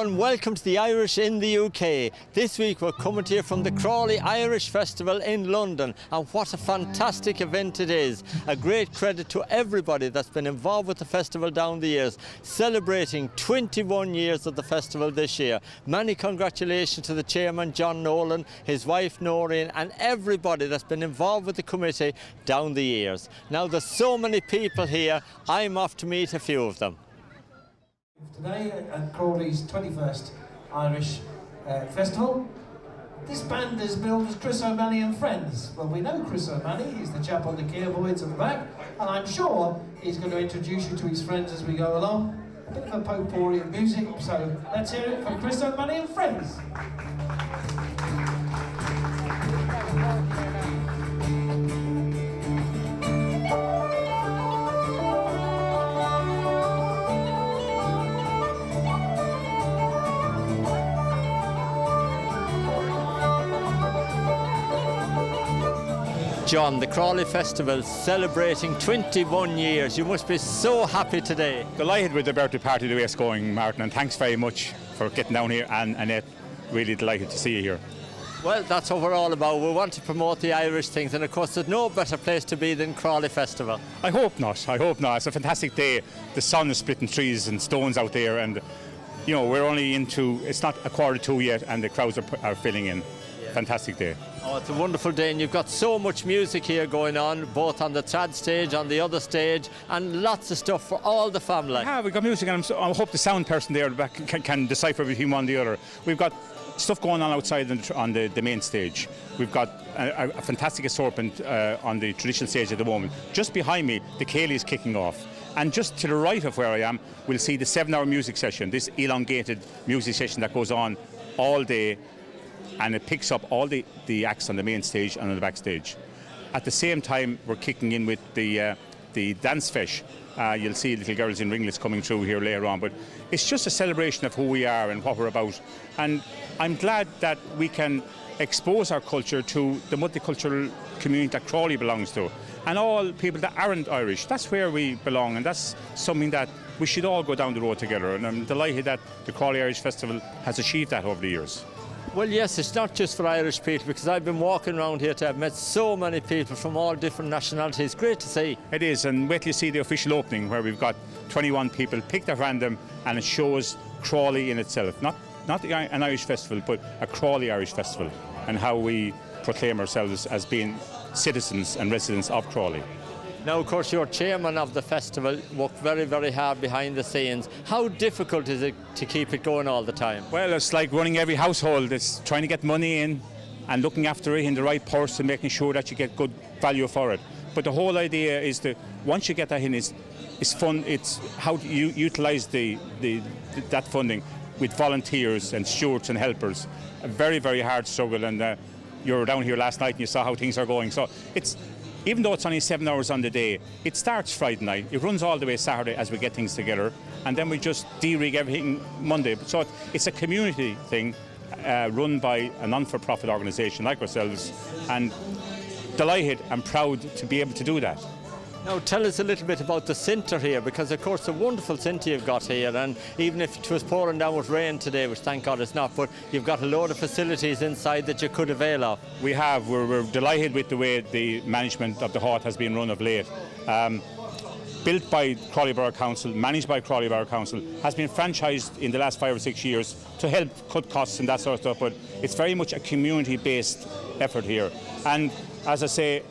Hello and welcome to the Irish in the UK. This week we're coming to you from the Crawley Irish Festival in London, and what a fantastic event it is. A great credit to everybody that's been involved with the festival down the years, celebrating 21 years of the festival this year. Many congratulations to the chairman John Nolan, his wife Noreen, and everybody that's been involved with the committee down the years. Now there's so many people here, I'm off to meet a few of them. Today at Crawley's 21st Irish Festival, this band is billed as Chris O'Malley and Friends. Well, we know Chris O'Malley, he's the chap on the keyboards at the back, and I'm sure he's going to introduce you to his friends as we go along. A bit of a potpourri of music, so let's hear it from Chris O'Malley and Friends. John, the Crawley Festival celebrating 21 years. You must be so happy today. Delighted with the birthday party the way it's going, Martin, and thanks very much for getting down here, and Annette, really delighted to see you here. Well, that's what we're all about. We want to promote the Irish things, and of course there's no better place to be than Crawley Festival. I hope not. It's a fantastic day. The sun is splitting trees and stones out there, and you know, we're only into, it's not 1:45 yet, and the crowds are filling in. Yeah. Fantastic day. Oh, it's a wonderful day, and you've got so much music here going on, both on the trad stage, on the other stage, and lots of stuff for all the family. Yeah, we've got music, and I hope the sound person there can decipher between one and the other. We've got stuff going on outside on the main stage. We've got a fantastic assortment on the traditional stage at the moment. Just behind me, the Ceilidh is kicking off. And just to the right of where I am, we'll see the 7-hour music session, this elongated music session that goes on all day, and it picks up all the acts on the main stage and on the backstage. At the same time, we're kicking in with the dance fesh. You'll see little girls in ringlets coming through here later on, but it's just a celebration of who we are and what we're about. And I'm glad that we can expose our culture to the multicultural community that Crawley belongs to, and all people that aren't Irish. That's where we belong, and that's something that we should all go down the road together. And I'm delighted that the Crawley Irish Festival has achieved that over the years. Well, yes, it's not just for Irish people, because I've been walking around here I've met so many people from all different nationalities. Great to see. It is, and wait till you see the official opening, where we've got 21 people picked at random, and it shows Crawley in itself. Not an Irish festival, but a Crawley Irish Festival, and how we proclaim ourselves as being citizens and residents of Crawley. Now, of course, you're chairman of the festival, work very, very hard behind the scenes. How difficult is it to keep it going all the time? Well, it's like running every household. It's trying to get money in and looking after it in the right purse and making sure that you get good value for it. But the whole idea is that once you get that in, it's fun. It's how do you utilise that funding with volunteers and stewards and helpers. A very, very hard struggle, and you were down here last night and you saw how things are going. So even though it's only 7 hours on the day, it starts Friday night, it runs all the way Saturday as we get things together, and then we just de-rig everything Monday. So it's a community thing run by a non-for-profit organisation like ourselves, and delighted and proud to be able to do that. Now tell us a little bit about the centre here, because of course a wonderful centre you've got here, and even if it was pouring down with rain today, which thank God it's not, but you've got a load of facilities inside that you could avail of. We have. We're delighted with the way the management of the Hort has been run of late. Built by Crawley Borough Council, managed by Crawley Borough Council, has been franchised in the last 5 or 6 years to help cut costs and that sort of stuff, but it's very much a community-based effort here. And as I say,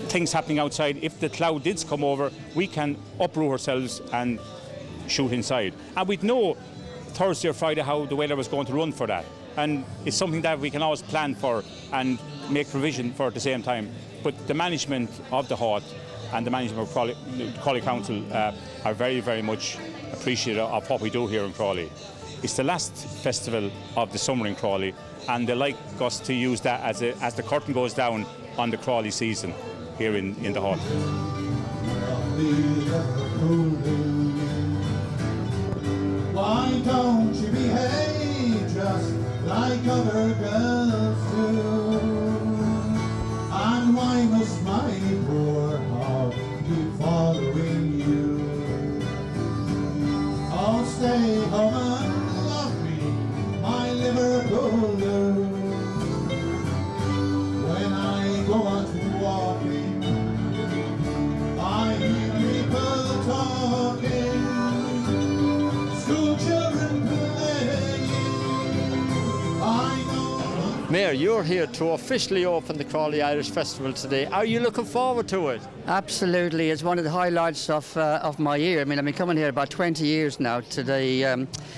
things happening outside, if the cloud did come over, we can uproot ourselves and shoot inside. And we'd know Thursday or Friday how the weather was going to run for that. And it's something that we can always plan for and make provision for at the same time. But the management of the Hort and the management of Crawley Council are very, very much appreciative of what we do here in Crawley. It's the last festival of the summer in Crawley, and they like us to use that as the curtain goes down on the Crawley season here in the Hort. Why don't you behave just like other girls do? And why must my poor heart keep following you? Oh, stay home and Mayor, you're here to officially open the Crawley Irish Festival today. Are you looking forward to it? Absolutely, it's one of the highlights of my year. I mean, I've been coming here about 20 years now. Today,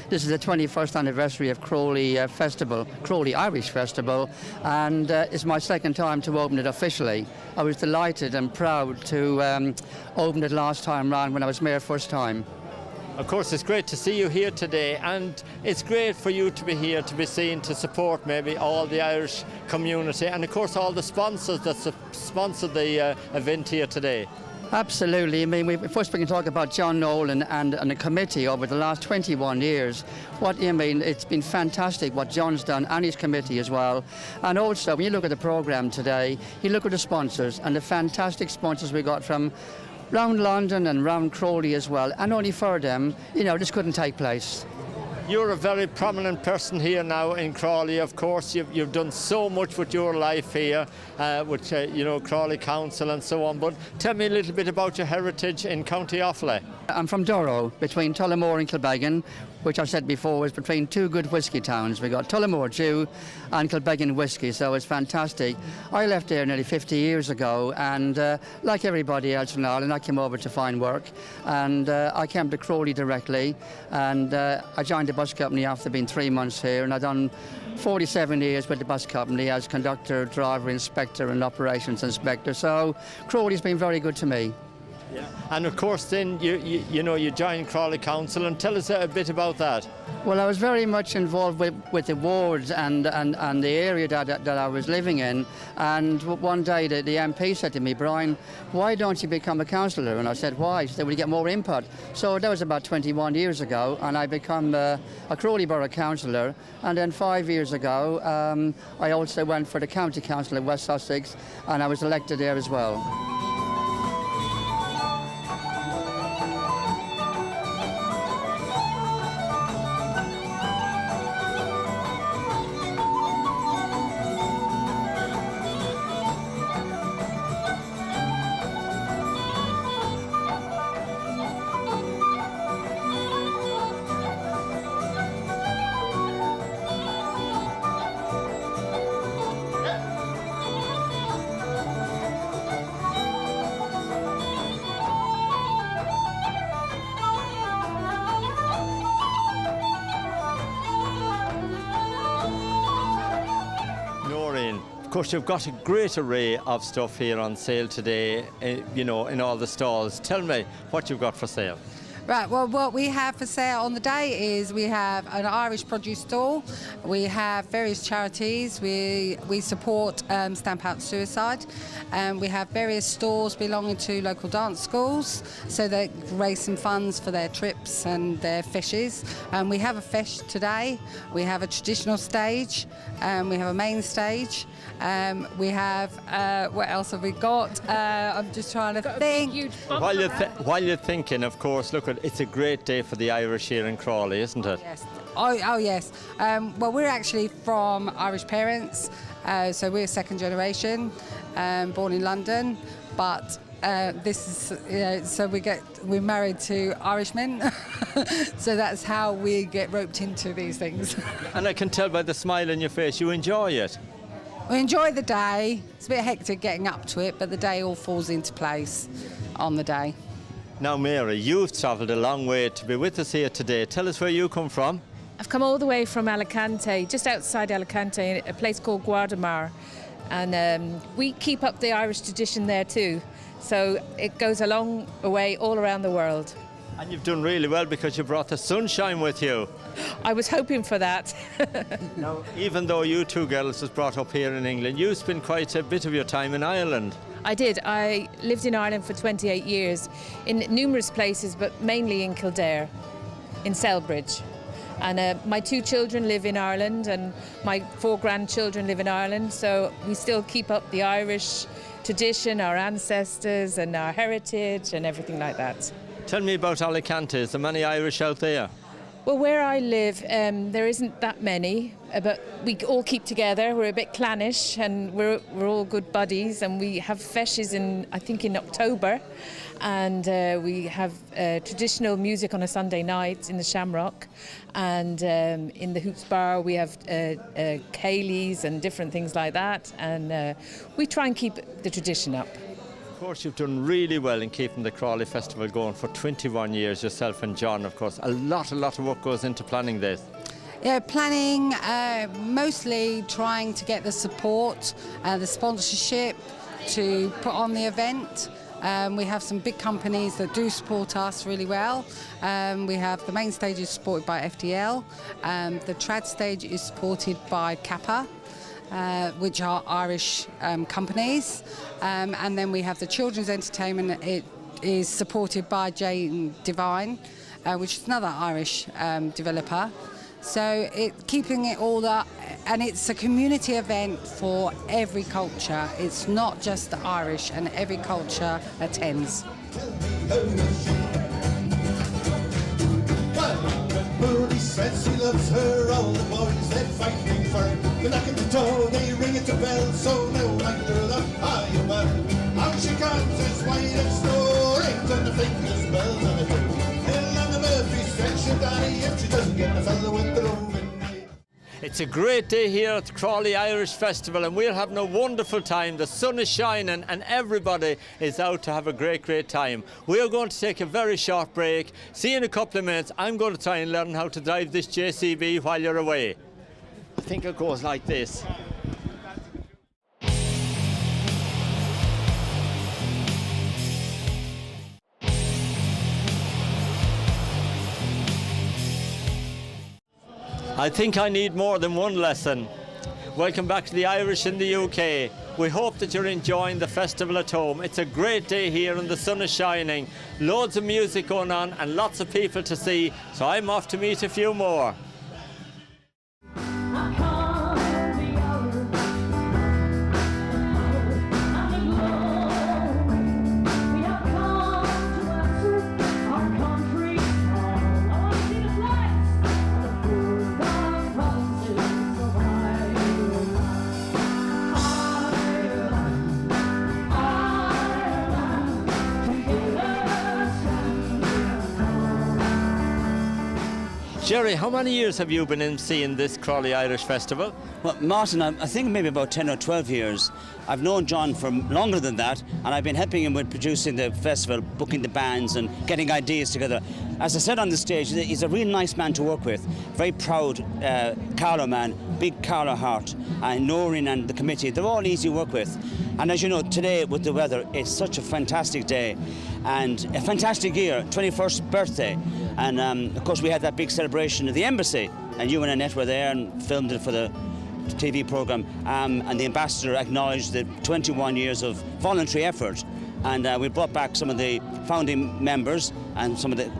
this is the 21st anniversary of Crawley Festival, Crawley Irish Festival, and it's my second time to open it officially. I was delighted and proud to open it last time round when I was mayor first time. Of course, it's great to see you here today, and it's great for you to be here, to be seen, to support maybe all the Irish community, and of course all the sponsors that sponsored the event here today. Absolutely. I mean, first we can talk about John Nolan and the committee over the last 21 years. It's been fantastic what John's done and his committee as well. And also, when you look at the programme today, you look at the sponsors and the fantastic sponsors we got from round London and round Crawley as well, and only for them, this couldn't take place. You're a very prominent person here now in Crawley, of course. You've done so much with your life here, with Crawley Council and so on, but tell me a little bit about your heritage in County Offaly. I'm from Durrow, between Tullamore and Kilbeggan, which I've said before is between two good whisky towns. We got Tullamore Jew and Kilbeggan whisky, so it's fantastic. I left there nearly 50 years ago, and like everybody else in Ireland, I came over to find work, and I came to Crawley directly, and I joined the bus company after being 3 months here, and I've done 47 years with the bus company as conductor, driver, inspector and operations inspector, so Crawley's been very good to me. Yeah. And of course then you joined Crawley Council, and tell us a bit about that. Well, I was very much involved with the wards and the area that I was living in, and one day the MP said to me, "Brian, why don't you become a councillor?" And I said, "Why?" He said, "Will you get more input?" So that was about 21 years ago, and I become a Crawley Borough councillor, and then 5 years ago I also went for the county council in West Sussex, and I was elected there as well. Of course, you've got a great array of stuff here on sale today, in all the stalls. Tell me what you've got for sale. Right, well, what we have for sale on the day is we have an Irish produce stall, we have various charities, we support Stamp Out Suicide, and we have various stalls belonging to local dance schools, so they raise some funds for their trips and their fishes. We have a fish today, we have a traditional stage, we have a main stage, we have, what else have we got? I'm just trying to think. While you're thinking, of course, look, it's a great day for the Irish here in Crawley, isn't it? Yes. Oh yes. Well, we're actually from Irish parents, so we're second generation, born in London, but this is so we're married to Irishmen, so that's how we get roped into these things. And I can tell by the smile on your face you enjoy it. We enjoy the day. It's a bit hectic getting up to it, but the day all falls into place on the day. Now, Mary, you've travelled a long way to be with us here today. Tell us where you come from. I've come all the way from Alicante, just outside Alicante, a place called Guardamar. And we keep up the Irish tradition there too. So it goes a long way all around the world. And you've done really well because you brought the sunshine with you. I was hoping for that. Now, even though you two girls was brought up here in England, you spent quite a bit of your time in Ireland. I did. I lived in Ireland for 28 years in numerous places, but mainly in Kildare, in Selbridge. And my 2 children live in Ireland and my 4 grandchildren live in Ireland, so we still keep up the Irish tradition, our ancestors and our heritage and everything like that. Tell me about Alicante. Is there many Irish out there? Well, where I live, there isn't that many, but we all keep together. We're a bit clannish, and we're all good buddies. And we have feshes I think in October, and we have traditional music on a Sunday night in the Shamrock, and in the Hoops Bar we have Cayleys and different things like that. And we try and keep the tradition up. Of course, you've done really well in keeping the Crawley Festival going for 21 years, yourself and John, of course. A lot of work goes into planning this. Yeah, planning, mostly trying to get the support, the sponsorship to put on the event. We have some big companies that do support us really well. We have the main stage is supported by FDL. The trad stage is supported by Kappa, which are Irish companies. And then we have the children's entertainment. It is supported by Jane Divine, which is another Irish developer. So keeping it all up, and it's a community event for every culture. It's not just the Irish, and every culture attends. Birdie says he loves her, all the boys they're fighting for her. They knock at the door, they ring at the bell, so no wonder the high well. Out she comes as white as snow, rings on the fingers, bells on the toe. Hell on the Murphy said she'll die if she doesn't get the fellow with the roving eye. It's a great day here at the Crawley Irish Festival, and we're having a wonderful time. The sun is shining and everybody is out to have a great time. We're going to take a very short break. See you in a couple of minutes. I'm going to try and learn how to drive this JCB while you're away. I think it goes like this. I think I need more than one lesson. Welcome back to the Irish in the UK. We hope that you're enjoying the festival at home. It's a great day here and the sun is shining. Loads of music going on and lots of people to see, so I'm off to meet a few more. Jerry, how many years have you been emceeing this Crawley Irish Festival? Well, Martin, I think maybe about 10 or 12 years. I've known John for longer than that, and I've been helping him with producing the festival, booking the bands and getting ideas together. As I said on the stage, he's a real nice man to work with. Very proud Carlow man, big Carlow heart, and Noreen and the committee, they're all easy to work with. And as you know, today with the weather, it's such a fantastic day and a fantastic year, 21st birthday. And of course we had that big celebration at the embassy, and you and Annette were there and filmed it for the TV programme, and the ambassador acknowledged the 21 years of voluntary effort, and we brought back some of the founding members and some of the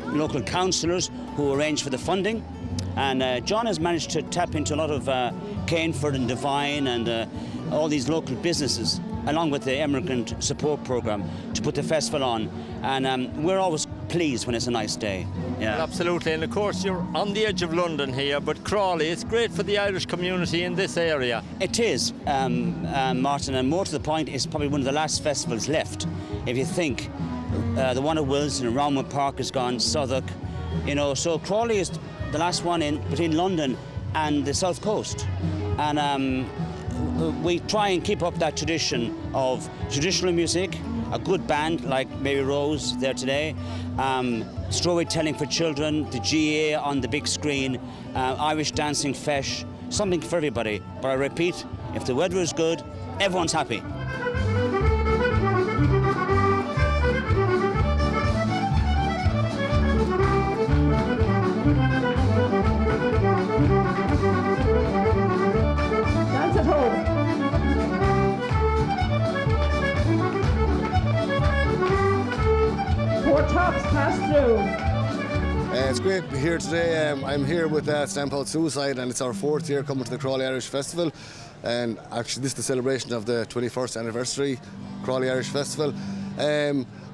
local councillors who arranged for the funding, and John has managed to tap into a lot of Caneford and Devine and all these local businesses, along with the Emigrant Support Programme, to put the festival on, and we're always pleased when it's a nice day. Yeah. Well, absolutely, and of course you're on the edge of London here, but Crawley, it's great for the Irish community in this area. It is, Martin, and more to the point, it's probably one of the last festivals left. If you think, the one at Wilson and Roundwood Park is gone, Southwark, you know, so Crawley is the last one in between London and the South Coast. And we try and keep up that tradition of traditional music, a good band like Mary Rose there today, storytelling for children, the GA on the big screen, Irish dancing fesh, something for everybody. But I repeat, if the weather is good, everyone's happy. Dance at home. Four tops pass through. It's great to be here today. I'm here with Stamp Out Suicide, and it's our 4th year coming to the Crawley Irish Festival. And actually, this is the celebration of the 21st anniversary Crawley Irish Festival.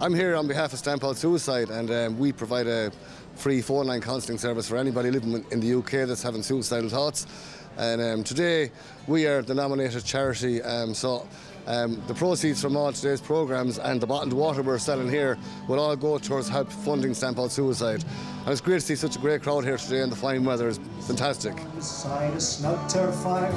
I'm here on behalf of Stamp Out Suicide, and we provide a free phone-line counselling service for anybody living in the UK that's having suicidal thoughts. And today we are the nominated charity, the proceeds from all today's programmes and the bottled water we're selling here will all go towards help funding Stamp Out Suicide. And it's great to see such a great crowd here today, and the fine weather is fantastic. Beside a snouter fire,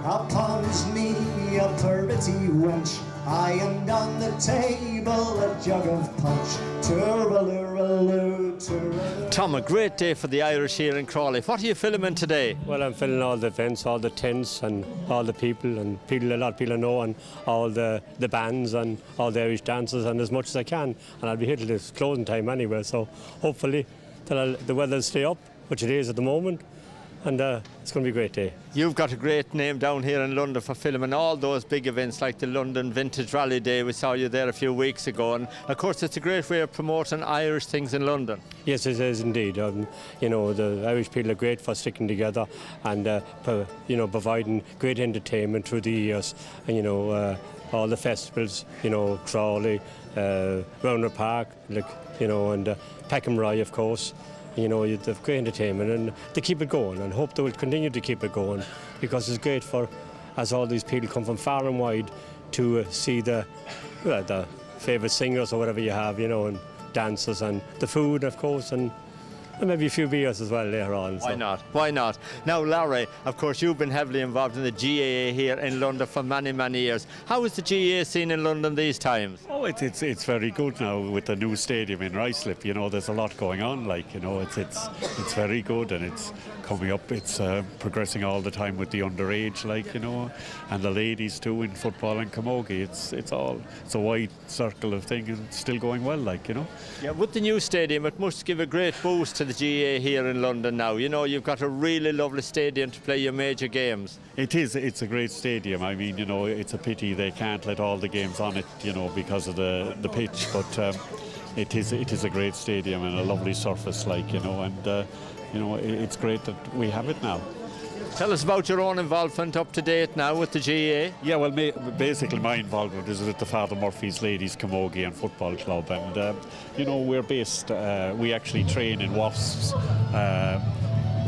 upons me a pretty wench. I am on the table a jug of punch. Tooraloo, tooraloo. Tom, a great day for the Irish here in Crawley. What are you filming today? Well, I'm filming all the events, all the tents and all the people, and a lot of people I know, and all the bands and all the Irish dances, and as much as I can. And I'll be here till it's closing time anyway, so hopefully the weather will stay up, which it is at the moment, and it's going to be a great day. You've got a great name down here in London for filming all those big events like the London Vintage Rally Day. We saw you there a few weeks ago, and of course it's a great way of promoting Irish things in London. Yes, it is indeed. You know, the Irish people are great for sticking together and providing great entertainment through the years, and all the festivals, Crawley, Roundup Park, and Peckham Rye, of course. They've great entertainment, and they keep it going, and hope they will continue to keep it going, because it's great as all these people come from far and wide to see the favourite singers or whatever you have, and dancers and the food, of course, and maybe a few beers as well later on. Why not? Why not? Now, Larry, of course, you've been heavily involved in the GAA here in London for many, many years. How is the GAA scene in London these times? Oh, it's very good now with the new stadium in Ruislip. There's a lot going on. It's very good, and it's coming up. It's progressing all the time with the underage, and the ladies too in football and camogie. It's a wide circle of thing, and it's still going well, Yeah, with the new stadium, it must give a great boost to the GAA here in London now. You've got a really lovely stadium to play your major games. It is. It's a great stadium. I mean, it's a pity they can't let all the games on it, because of the pitch. But it is a great stadium and a lovely surface, it's great that we have it now. Tell us about your own involvement up to date now with the GAA. Yeah, well, basically my involvement is with the Father Murphy's Ladies Camogie and Football Club, and we're based. We actually train in Wasps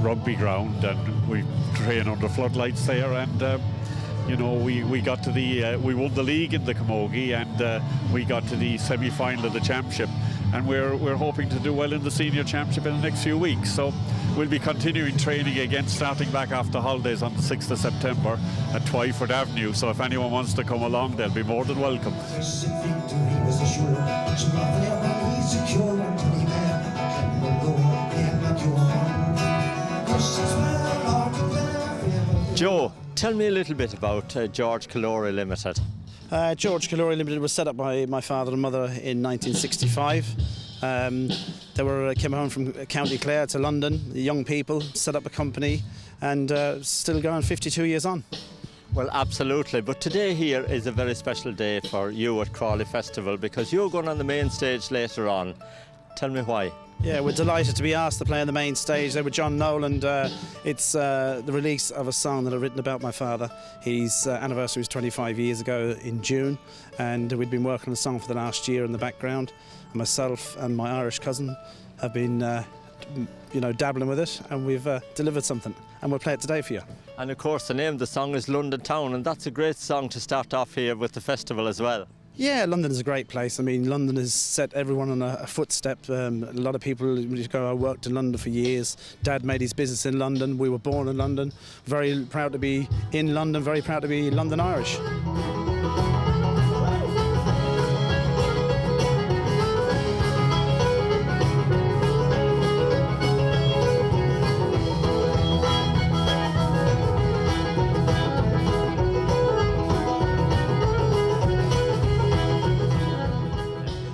rugby ground, and we train under floodlights there, and we got to we won the league in the camogie, and we got to the semi-final of the championship, and we're hoping to do well in the senior championship in the next few weeks. So we'll be continuing training again, starting back after holidays on the 6th of September at Twyford Avenue. So if anyone wants to come along, they'll be more than welcome. Joe, tell me a little bit about George Calori Limited. George Calori Limited was set up by my father and mother in 1965. They came home from County Clare to London, the young people, set up a company, and still going 52 years on. Well, absolutely, but today here is a very special day for you at Crawley Festival, because you're going on the main stage later on. Tell me why. Yeah, we're delighted to be asked to play on the main stage there with John Nolan. It's the release of a song that I've written about my father. His anniversary was 25 years ago in June, and we'd been working on the song for the last year in the background. Myself and my Irish cousin have been dabbling with it, and we've delivered something, and we'll play it today for you. And of course the name of the song is London Town, and that's a great song to start off here with the festival as well. Yeah, London is a great place. I mean, London has set everyone on a footstep. A lot of people go, I worked in London for years. Dad made his business in London. We were born in London. Very proud to be in London, very proud to be London Irish.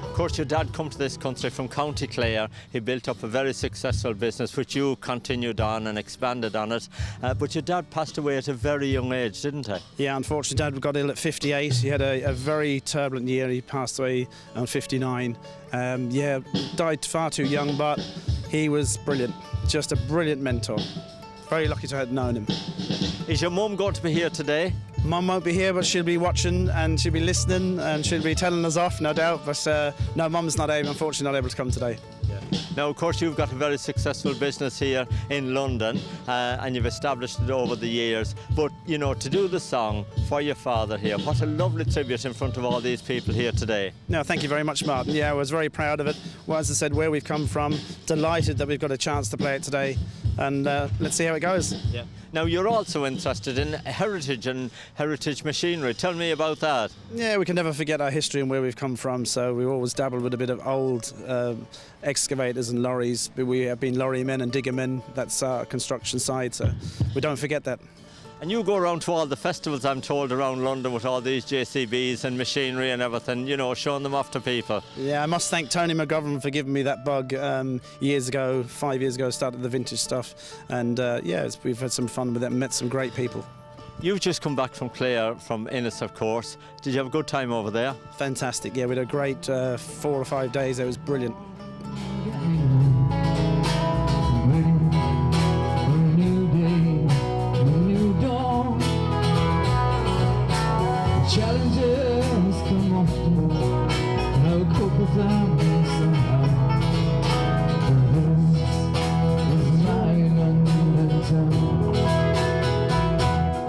Of course, your dad come to this country from County Clare. He built up a very successful business, which you continued on and expanded on it. But your dad passed away at a very young age, didn't he? Yeah, unfortunately, Dad got ill at 58. He had a very turbulent year. He passed away on 59. Died far too young, but he was brilliant. Just a brilliant mentor. Very lucky to have known him. Is your mum going to be here today? Mum won't be here, but she'll be watching and she'll be listening and she'll be telling us off, no doubt. But no, Mum's unfortunately not able to come today. Now, of course, you've got a very successful business here in London and you've established it over the years. But, you know, to do the song for your father here, what a lovely tribute in front of all these people here today. No, thank you very much, Martin. Yeah, I was very proud of it. Well, as I said, where we've come from, delighted that we've got a chance to play it today. And let's see how it goes. Yeah. Now, you're also interested in heritage and heritage machinery. Tell me about that. Yeah, we can never forget our history and where we've come from, so we've always dabbled with a bit of old excavators and lorries. We have been lorry men and digger men. That's our construction side, so we don't forget that. And you go around to all the festivals, I'm told, around London with all these JCBs and machinery and everything, you know, showing them off to people. Yeah, I must thank Tony McGovern for giving me that bug years ago, 5 years ago, started the vintage stuff. And yeah, we've had some fun with it and met some great people. You've just come back from Clare, from Innis, of course. Did you have a good time over there? Fantastic, yeah, we had a great 4 or 5 days. It was brilliant. Challenges come often, no cope with them somehow. This is my London town.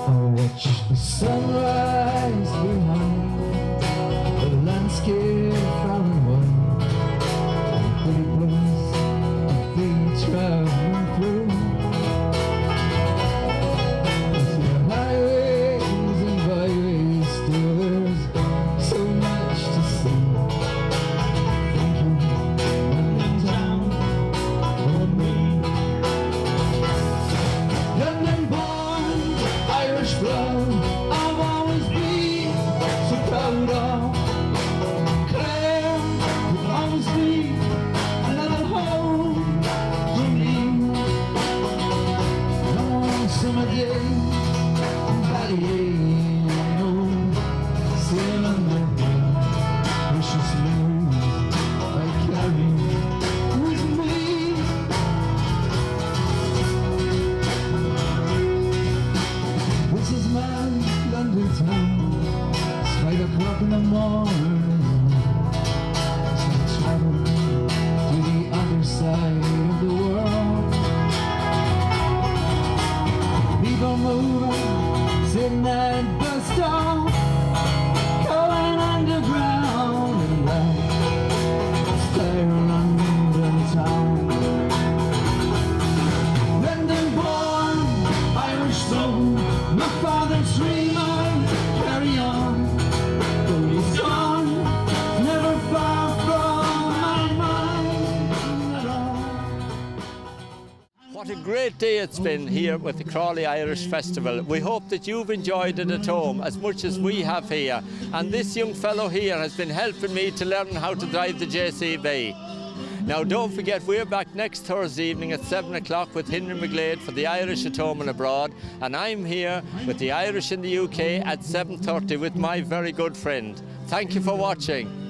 I watch the sunrise behind the landscape from one pretty place they travel through. In the morning, so I travel to the other side of the world. People moving, sitting at bus stop, going underground and back, stay London town. London born, Irish soul, my father's dreamer, carry on. What a great day it's been here with the Crawley Irish Festival. We hope that you've enjoyed it at home as much as we have here. And this young fellow here has been helping me to learn how to drive the JCB. Now don't forget, we're back next Thursday evening at 7 o'clock with Henry McGlade for the Irish at home and abroad. And I'm here with the Irish in the UK at 7:30 with my very good friend. Thank you for watching.